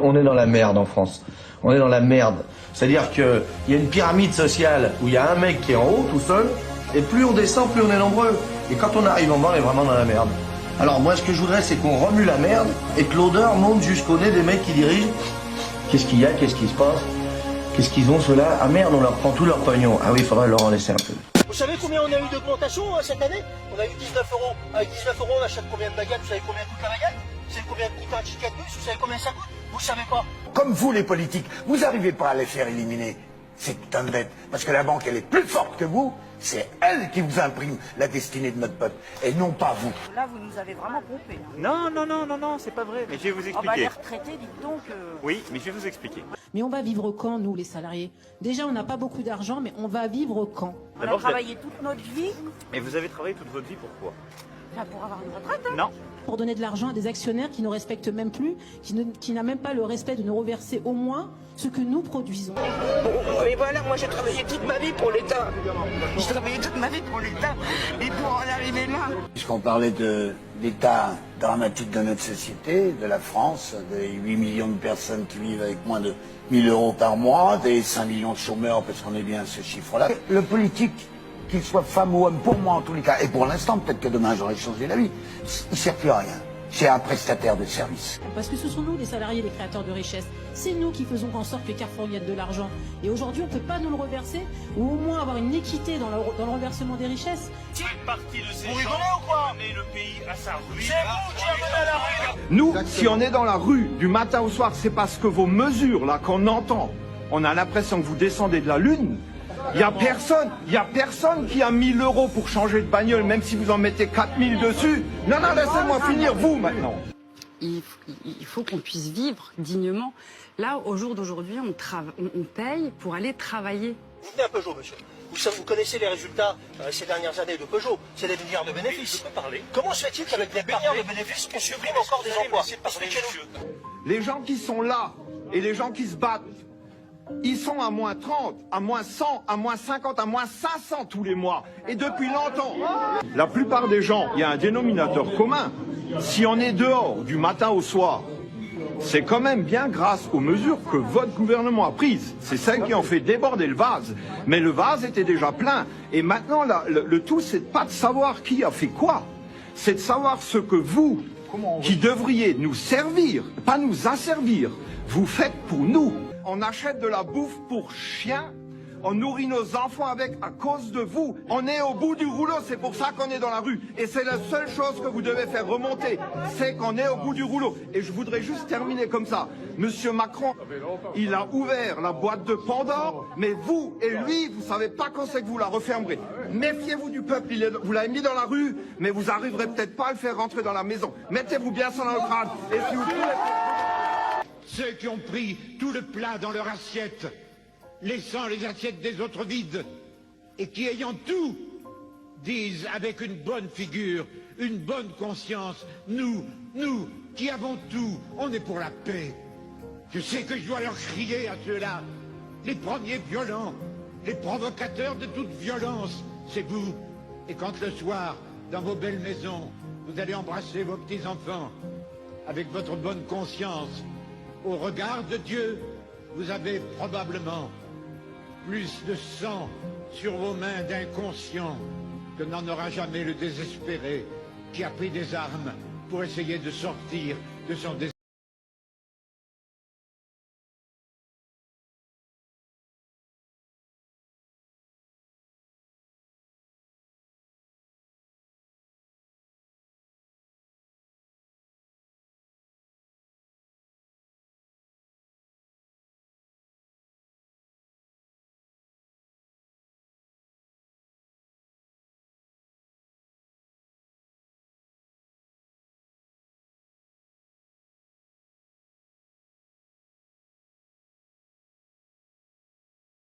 on est dans la merde en France. On est dans la merde. C'est-à-dire qu'il y a une pyramide sociale où il y a un mec qui est en haut tout seul, et plus on descend, plus on est nombreux. Et quand on arrive en bas, on est vraiment dans la merde. Alors moi, ce que je voudrais, c'est qu'on remue la merde et que l'odeur monte jusqu'au nez des mecs qui dirigent. Qu'est-ce qu'il y a? Qu'est-ce qui se passe? Qu'est-ce qu'ils ont ceux-là? Ah merde, on leur prend tout leur pognon. Ah oui, il faudrait leur en laisser un peu. Vous savez combien on a eu d'augmentation cette année? On a eu 19 euros. Avec 19 euros, on achète combien de baguettes? Vous savez combien coûte la baguette? Vous savez combien coûte un ticket de bus? Vous savez combien ça coûte? Vous savez pas. Comme vous, les politiques, vous n'arrivez pas à les faire éliminer. C'est putain de bête. Parce que la banque, elle est plus forte que vous. C'est elle qui vous imprime la destinée de notre peuple. Et non pas vous. Là, vous nous avez vraiment pompé. Non, c'est pas vrai. Mais je vais vous expliquer. Oh bah les retraités, dites donc. Oui, mais je vais vous expliquer. Mais on va vivre quand, nous, les salariés? Déjà, on n'a pas beaucoup d'argent, mais on va vivre quand? On a travaillé toute notre vie. Et vous avez travaillé toute votre vie, pourquoi? Enfin, pour avoir une retraite. Hein. Non. Pour donner de l'argent à des actionnaires qui ne respectent même plus, qui n'a même pas le respect de nous reverser au moins ce que nous produisons. Mais voilà, moi j'ai travaillé toute ma vie pour l'État. J'ai travaillé toute ma vie pour l'État. Et pour en arriver là. Puisqu'on parlait de l'état dramatique de notre société, de la France, des 8 millions de personnes qui vivent avec moins de 1000 euros par mois, des 5 millions de chômeurs, parce qu'on est bien à ce chiffre-là. Le politique, qu'il soit femme ou homme, pour moi en tous les cas, et pour l'instant, peut-être que demain j'aurai changé la vie, il ne sert plus à rien. C'est un prestataire de service. Parce que ce sont nous, les salariés, les créateurs de richesse. C'est nous qui faisons en sorte que Carrefour gagne de l'argent. Et aujourd'hui, on ne peut pas nous le reverser, ou au moins avoir une équité dans le reversement des richesses. Une partie de ces Vous gens rigolez ou quoi? ont mené le pays à sa ruine. C'est vous qui amenez à la rue. Nous, si on est dans la rue du matin au soir, c'est parce que vos mesures, là, qu'on entend, on a l'impression que vous descendez de la Lune. Il y a personne qui a 1000 euros pour changer de bagnole, même si vous en mettez 4000 dessus. Non, laissez-moi finir, vous, maintenant. Il faut qu'on puisse vivre dignement. Là, au jour d'aujourd'hui, on paye pour aller travailler. Vous venez à Peugeot, monsieur. Vous connaissez les résultats ces dernières années de Peugeot. C'est des milliards de bénéfices. Je peux parler. Comment se fait-il qu'avec des milliards de bénéfices, on supprime encore des emplois? Expliquez-nous. Les gens qui sont là et les gens qui se battent, ils sont à moins 30, à moins 100, à moins 50, à moins 500 tous les mois. Et depuis longtemps. La plupart des gens, il y a un dénominateur commun. Si on est dehors du matin au soir, c'est quand même bien grâce aux mesures que votre gouvernement a prises. C'est celles qui ont fait déborder le vase. Mais le vase était déjà plein. Et maintenant, le tout, c'est pas de savoir qui a fait quoi. C'est de savoir ce que vous, qui devriez nous servir, pas nous asservir, vous faites pour nous. On achète de la bouffe pour chiens, on nourrit nos enfants avec à cause de vous. On est au bout du rouleau, c'est pour ça qu'on est dans la rue. Et c'est la seule chose que vous devez faire remonter, c'est qu'on est au bout du rouleau. Et je voudrais juste terminer comme ça. Monsieur Macron, il a ouvert la boîte de Pandore, mais vous et lui, vous savez pas quand c'est que vous la refermerez. Méfiez-vous du peuple, vous l'avez mis dans la rue, mais vous arriverez peut-être pas à le faire rentrer dans la maison. Mettez-vous bien ça dans le crâne. Et si vous pouvez... Ceux qui ont pris tout le plat dans leur assiette, laissant les assiettes des autres vides, et qui, ayant tout, disent avec une bonne figure, une bonne conscience, nous, qui avons tout, on est pour la paix. Je sais que je dois leur crier à ceux-là, les premiers violents, les provocateurs de toute violence, c'est vous. Et quand le soir, dans vos belles maisons, vous allez embrasser vos petits-enfants, avec votre bonne conscience, au regard de Dieu, vous avez probablement plus de sang sur vos mains d'inconscient que n'en aura jamais le désespéré qui a pris des armes pour essayer de sortir de son désespoir.